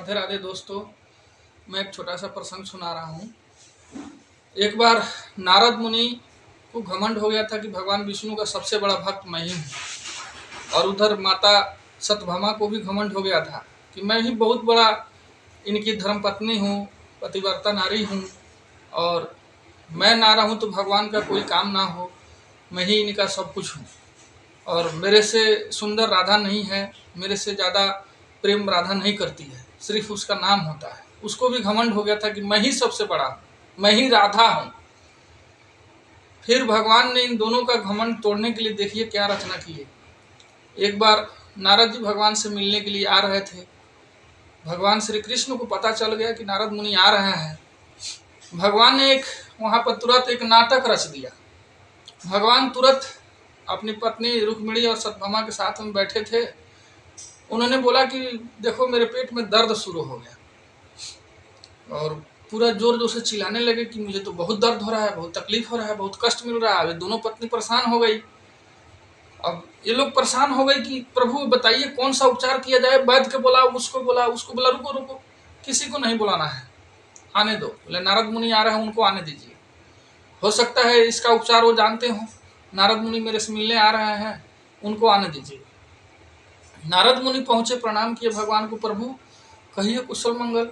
राधे राधे दोस्तों। मैं एक छोटा सा प्रसंग सुना रहा हूँ। एक बार नारद मुनि को घमंड हो गया था कि भगवान विष्णु का सबसे बड़ा भक्त मैं ही हूँ, और उधर माता सत्यभामा को भी घमंड हो गया था कि मैं ही बहुत बड़ा इनकी धर्मपत्नी हूँ, पतिव्रता नारी हूँ, और मैं ना रहूँ तो भगवान का कोई काम ना हो, मैं ही इनका सब कुछ हूँ, और मेरे से सुंदर राधा नहीं है, मेरे से ज़्यादा प्रेम राधा नहीं करती है, सिर्फ उसका नाम होता है। उसको भी घमंड हो गया था कि मैं ही सबसे बड़ा हूँ, मैं ही राधा हूँ। फिर भगवान ने इन दोनों का घमंड तोड़ने के लिए देखिए क्या रचना की है। एक बार नारद जी भगवान से मिलने के लिए आ रहे थे। भगवान श्री कृष्ण को पता चल गया कि नारद मुनि आ रहे हैं। भगवान ने वहाँ पर तुरंत एक नाटक रच दिया। भगवान तुरंत अपनी पत्नी रुक्मिणी और सत्यभामा के साथ में बैठे थे। उन्होंने बोला कि देखो मेरे पेट में दर्द शुरू हो गया, और पूरा जोर जोर से चिल्लाने लगे कि मुझे तो बहुत दर्द हो रहा है, बहुत तकलीफ हो रहा है, बहुत कष्ट मिल रहा है। ये दोनों पत्नी परेशान हो गई। अब ये लोग परेशान हो गए कि प्रभु बताइए कौन सा उपचार किया जाए। वैद्य के बोला, उसको बोला, रुको रुको, किसी को नहीं बुलाना है, आने दो। बोले नारद मुनि आ रहे हैं, उनको आने दीजिए, हो सकता है इसका उपचार वो जानते हो। नारद मुनि मेरे से मिलने आ रहे हैं, उनको आने दीजिए। नारद मुनि पहुंचे, प्रणाम किए भगवान को, प्रभु कहिए कुशल मंगल।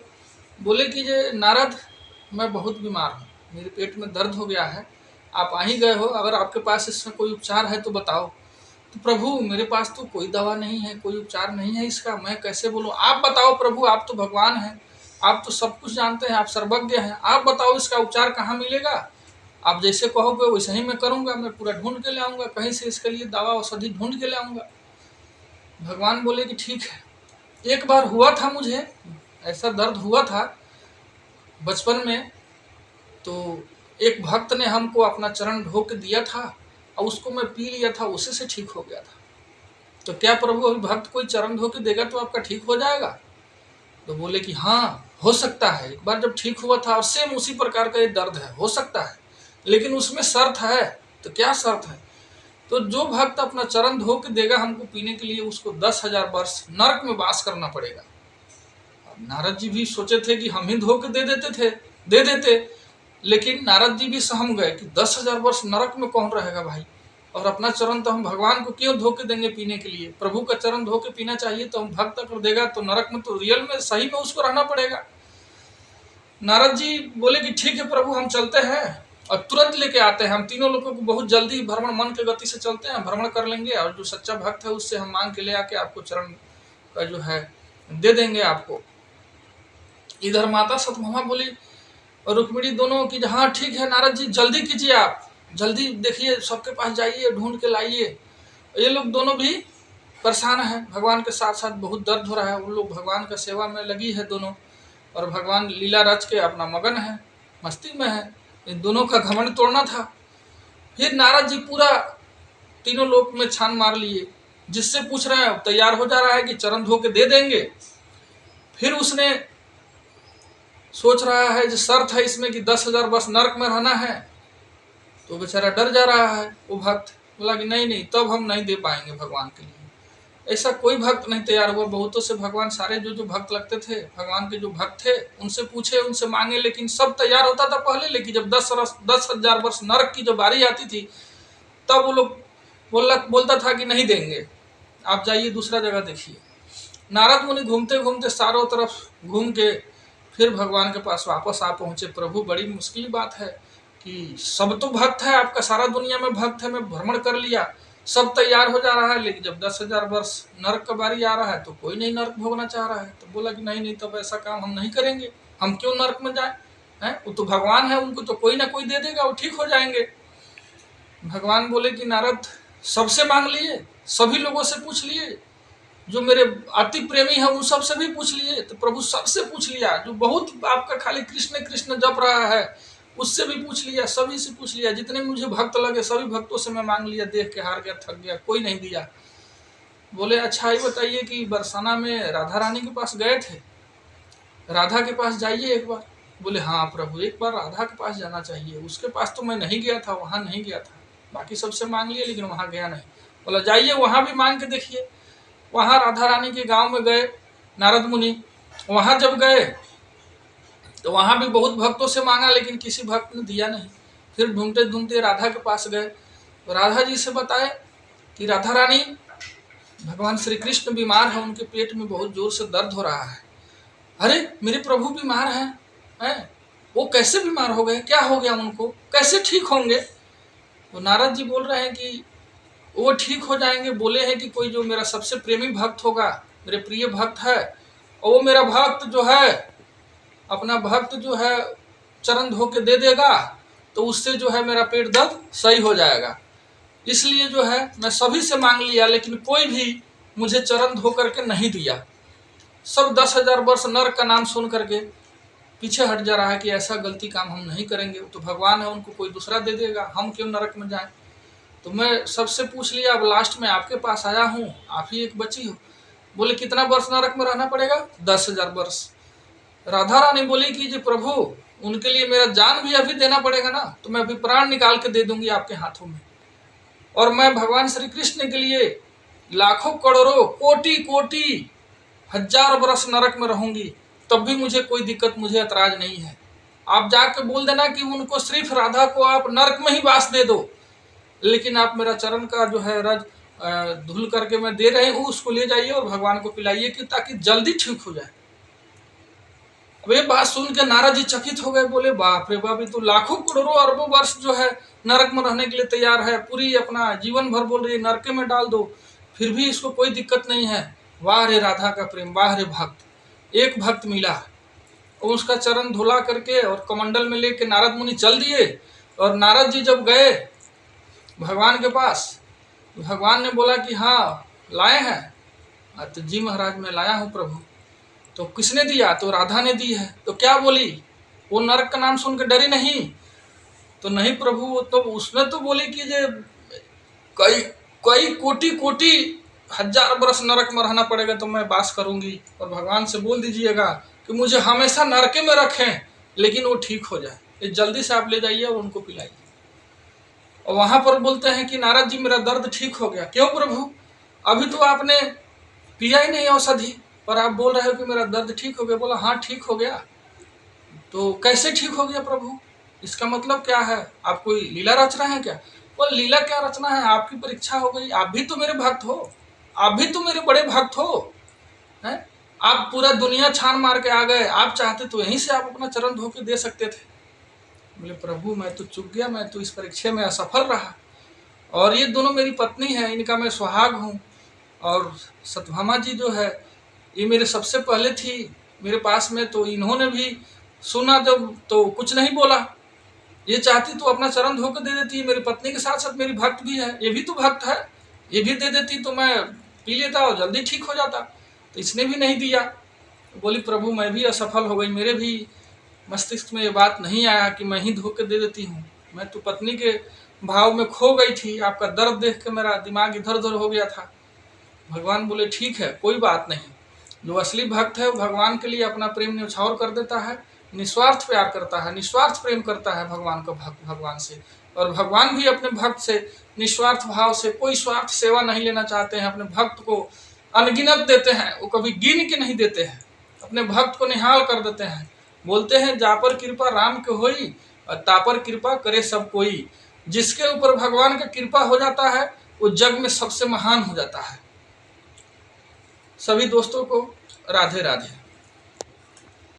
बोले कि जे नारद, मैं बहुत बीमार हूँ, मेरे पेट में दर्द हो गया है, आप आ ही गए हो, अगर आपके पास इसमें कोई उपचार है तो बताओ। तो प्रभु मेरे पास तो कोई दवा नहीं है, कोई उपचार नहीं है इसका, मैं कैसे बोलूँ, आप बताओ प्रभु, आप तो भगवान हैं, आप तो सब कुछ जानते हैं, आप सर्वज्ञ हैं, आप बताओ इसका उपचार कहाँ मिलेगा। आप जैसे कहोगे वैसे ही मैं करूँगा, मैं पूरा ढूंढ के ले आऊँगा, कहीं से इसके लिए दवा औषधि ढूंढ के ले आऊँगा। भगवान बोले कि ठीक है। एक बार हुआ था, मुझे ऐसा दर्द हुआ था बचपन में, तो एक भक्त ने हमको अपना चरण धो के दिया था, और उसको मैं पी लिया था, उसी से ठीक हो गया था। तो क्या प्रभु अभी भक्त कोई चरण धो के देगा तो आपका ठीक हो जाएगा? तो बोले कि हाँ हो सकता है, एक बार जब ठीक हुआ था और सेम उसी प्रकार का ये दर्द है, हो सकता है, लेकिन उसमें शर्त है। तो क्या शर्त है? तो जो भक्त अपना चरण धो के देगा हमको पीने के लिए, उसको 10,000 वर्ष नरक में वास करना पड़ेगा। नारद जी भी सोचे थे कि हम ही धो के दे देते, लेकिन नारद जी भी सहम गए कि 10,000 वर्ष नरक में कौन रहेगा भाई, और अपना चरण तो हम भगवान को क्यों धो के देंगे पीने के लिए। प्रभु का चरण धो के पीना चाहिए, तो हम भक्त अगर देगा तो नरक में तो रियल में सही में उसको रहना पड़ेगा। नारद जी बोले कि ठीक है प्रभु, हम चलते हैं और तुरंत लेके आते हैं। हम तीनों लोगों को बहुत जल्दी भ्रमण मन के गति से चलते हैं, भ्रमण कर लेंगे, और जो सच्चा भक्त है उससे हम मांग के ले आके आपको चरण का जो है दे देंगे आपको। इधर माता सत्यभामा बोली और रुक्मिणी दोनों की, हाँ ठीक है नारद जी, जल्दी कीजिए, आप जल्दी देखिए, सबके पास जाइए, ढूंढ के लाइए। ये लोग दोनों भी परेशान हैं, भगवान के साथ साथ बहुत दर्द हो रहा है, उन लोग भगवान का सेवा में लगी है दोनों, और भगवान लीला रच के अपना मगन है, मस्ती में है। इन दोनों का घमंड तोड़ना था। फिर नारद जी पूरा तीनों लोक में छान मार लिए, जिससे पूछ रहे हैं तैयार हो जा रहा है कि चरण धो के दे देंगे। फिर उसने सोच रहा है जो शर्त है इसमें कि 10,000 वर्ष नरक में रहना है, तो बेचारा डर जा रहा है। वो भक्त बोला कि नहीं, तब हम नहीं दे पाएंगे भगवान के लिए। ऐसा कोई भक्त नहीं तैयार हुआ। बहुतों से भगवान, सारे जो भक्त लगते थे भगवान के, जो भक्त थे उनसे पूछे, उनसे मांगे, लेकिन सब तैयार होता था पहले, लेकिन जब 10,000 वर्ष नरक की जो बारी आती थी, तब वो लोग बोलता था कि नहीं देंगे, आप जाइए दूसरा जगह देखिए। नारद मुनि घूमते घूमते चारों तरफ घूम के फिर भगवान के पास वापस आ पहुंचे। प्रभु बड़ी मुश्किल बात है कि सब तो भक्त है, आपका सारा दुनिया में भक्त है, मैं भ्रमण कर लिया, सब तैयार हो जा रहा है, लेकिन जब 10,000 वर्ष नरक का बारी आ रहा है तो कोई नहीं नरक भोगना चाह रहा है। तो बोला कि नहीं, तब ऐसा काम हम नहीं करेंगे, हम क्यों नरक में जाए हैं, वो तो भगवान है, उनको तो कोई ना कोई दे देगा, वो ठीक हो जाएंगे। भगवान बोले कि नारद, सबसे मांग लिए, सभी लोगों से पूछ लिए, जो मेरे अति प्रेमी है उन सब से भी पूछ लिए। तो प्रभु सबसे पूछ लिया, जो बहुत आपका खाली कृष्ण कृष्ण जप रहा है उससे भी पूछ लिया, सभी से पूछ लिया, जितने मुझे भक्त लगे सभी भक्तों से मैं मांग लिया, देख के हार गया, थक गया, कोई नहीं दिया। बोले अच्छा ये बताइए कि बरसाना में राधा रानी के पास गए थे, राधा के पास जाइए एक बार। बोले हाँ प्रभु, एक बार राधा के पास जाना चाहिए, उसके पास तो मैं नहीं गया था, वहाँ नहीं गया था, बाकी सबसे मांग लिया लेकिन वहाँ गया नहीं। बोला जाइए वहाँ भी मांग के देखिए। वहाँ राधा रानी के गांव में गए नारद मुनि, वहां जब गए तो वहां भी बहुत भक्तों से मांगा, लेकिन किसी भक्त ने दिया नहीं। फिर ढूंढते ढूंढते राधा के पास गए, तो राधा जी से बताए कि राधा रानी, भगवान श्री कृष्ण बीमार है, उनके पेट में बहुत जोर से दर्द हो रहा है। अरे मेरे प्रभु बीमार हैं? वो कैसे बीमार हो गए? क्या हो गया उनको? कैसे ठीक होंगे? तो नारद जी बोल रहे हैं कि वो ठीक हो जाएंगे। बोले हैं कि कोई जो मेरा सबसे प्रेमी भक्त होगा, मेरे प्रिय भक्त है, और वो मेरा भक्त जो है, अपना भक्त जो है चरण धो के दे देगा, तो उससे जो है मेरा पेट दर्द सही हो जाएगा। इसलिए जो है मैं सभी से मांग लिया, लेकिन कोई भी मुझे चरण धो करके नहीं दिया। सब 10,000 वर्ष नरक का नाम सुन करके पीछे हट जा रहा है कि ऐसा गलती काम हम नहीं करेंगे, तो भगवान है, उनको कोई दूसरा दे देगा, हम क्यों नरक में जाएं। तो मैं सबसे पूछ लिया, अब लास्ट में आपके पास आया हूँ, आप ही एक बची हो। बोले कितना वर्ष नरक में रहना पड़ेगा? 10,000 वर्ष। राधा रानी बोली कि जी प्रभु, उनके लिए मेरा जान भी अभी देना पड़ेगा ना, तो मैं अभी प्राण निकाल के दे दूंगी आपके हाथों में। और मैं भगवान श्री कृष्ण के लिए लाखों करोड़ों कोटि कोटि हजार वर्ष नरक में रहूंगी, तब भी मुझे कोई दिक्कत, मुझे ऐतराज नहीं है। आप जाके बोल देना कि उनको, सिर्फ राधा को आप नरक में ही वास दे दो, लेकिन आप मेरा चरण का जो है रज धुल करके मैं दे रही हूँ, उसको ले जाइए और भगवान को पिलाइए, कि ताकि जल्दी ठीक हो जाए। अब ये बात सुन के नारद जी चकित हो गए। बोले बाप रे बाप, ये तो लाखों करोड़ों अरबों वर्ष जो है नरक में रहने के लिए तैयार है, पूरी अपना जीवन भर बोल रही है नरक में डाल दो, फिर भी इसको कोई दिक्कत नहीं है। वाह रे राधा का प्रेम, वाह रे भक्त। एक भक्त मिला और उसका चरण धुला करके और कमंडल में लेके नारद मुनि चल दिए। और नारद जी जब गए भगवान के पास, भगवान ने बोला कि हाँ लाए हैं। तो जी महाराज मैं लाया हूँ प्रभु। तो किसने दिया? तो राधा ने दी है। तो क्या बोली? वो नरक का नाम सुन के डरी नहीं? तो नहीं प्रभु, तो उसने तो बोली कि जे कई कई कोटि कोटि हजार वर्ष नरक में रहना पड़ेगा तो मैं वास करूंगी। और भगवान से बोल दीजिएगा कि मुझे हमेशा नरके में रखें, लेकिन वो ठीक हो जाए, ये जल्दी से आप ले जाइए और उनको पिलाइए। और वहां पर बोलते हैं कि नारद जी मेरा दर्द ठीक हो गया। क्यों प्रभु? अभी तो आपने पिया ही नहीं औषधि, पर आप बोल रहे हो कि मेरा दर्द ठीक हो गया। बोला हाँ ठीक हो गया। तो कैसे ठीक हो गया प्रभु? इसका मतलब क्या है? आप कोई लीला रच रहे हैं क्या? बोल लीला क्या रचना है, आपकी परीक्षा हो गई। आप भी तो मेरे भक्त हो, आप भी तो मेरे बड़े भक्त हो, हैं? आप पूरा दुनिया छान मार के आ गए, आप चाहते तो यहीं से आप अपना चरण धो के दे सकते थे। बोले प्रभु मैं तो चूक गया, मैं तो इस परीक्षा में असफल रहा। और ये दोनों मेरी पत्नी है, इनका मैं सुहाग हूँ। और सत्यभामा जी जो है, ये मेरे सबसे पहले थी मेरे पास में, तो इन्होंने भी सुना जब तो कुछ नहीं बोला। ये चाहती तो अपना चरण धो के दे देती, मेरी पत्नी के साथ साथ मेरी भक्त भी है, ये भी तो भक्त है, ये भी दे देती तो मैं पी लेता और जल्दी ठीक हो जाता। तो इसने भी नहीं दिया। बोली प्रभु मैं भी असफल हो गई, मेरे भी मस्तिष्क में ये बात नहीं आया कि मैं ही धो के दे देती हूँ। मैं तो पत्नी के भाव में खो गई थी, आपका दर्द देख के मेरा दिमाग इधर उधर हो गया था। भगवान बोले ठीक है कोई बात नहीं। जो असली भक्त है वो भगवान के लिए अपना प्रेम न्यौछावर कर देता है, निस्वार्थ प्यार करता है, निस्वार्थ प्रेम करता है भगवान का भक्त भगवान से। और भगवान भी अपने भक्त से निस्वार्थ भाव से, कोई स्वार्थ सेवा नहीं लेना चाहते हैं। अपने भक्त को अनगिनत देते हैं, वो कभी गिन के नहीं देते हैं, अपने भक्त को निहाल कर देते हैं। बोलते हैं जा पर कृपा राम के होई और तापर कृपा करे सब कोई। जिसके ऊपर भगवान का कृपा हो जाता है वो जग में सबसे महान हो जाता है। सभी दोस्तों को राधे राधे।